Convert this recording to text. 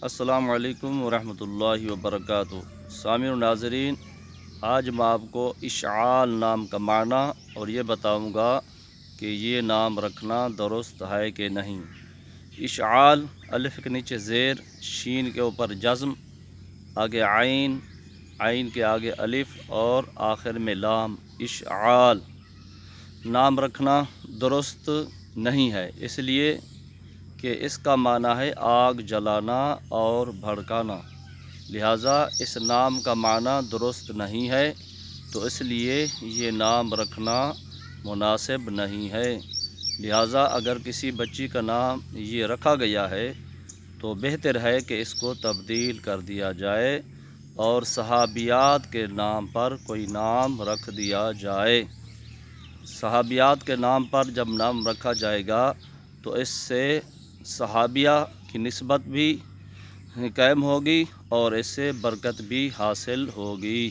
السلام علیکم ورحمۃ اللہ وبرکاتہ۔ سامعین و ناظرین، آج میں آپ کو اشعال نام کا معنی اور یہ بتاؤں گا کہ یہ نام رکھنا درست ہے کہ نہیں۔ اشعال، الف کے نیچے زیر، شین کے اوپر جزم، آگے عین، عین کے آگے الف اور آخر میں لام۔ اشعال نام رکھنا درست نہیں ہے، اس لیے کہ اس کا معنی ہے آگ جلانا اور بھڑکانا، لہٰذا اس نام کا معنی درست نہیں ہے، تو اس لیے یہ نام رکھنا مناسب نہیں ہے۔ لہٰذا اگر کسی بچی کا نام یہ رکھا گیا ہے تو بہتر ہے کہ اس کو تبدیل کر دیا جائے اور صحابیات کے نام پر کوئی نام رکھ دیا جائے۔ صحابیات کے نام پر جب نام رکھا جائے گا تو اس سے صحابیہ کی نسبت بھی قائم ہوگی اور اس سے برکت بھی حاصل ہوگی۔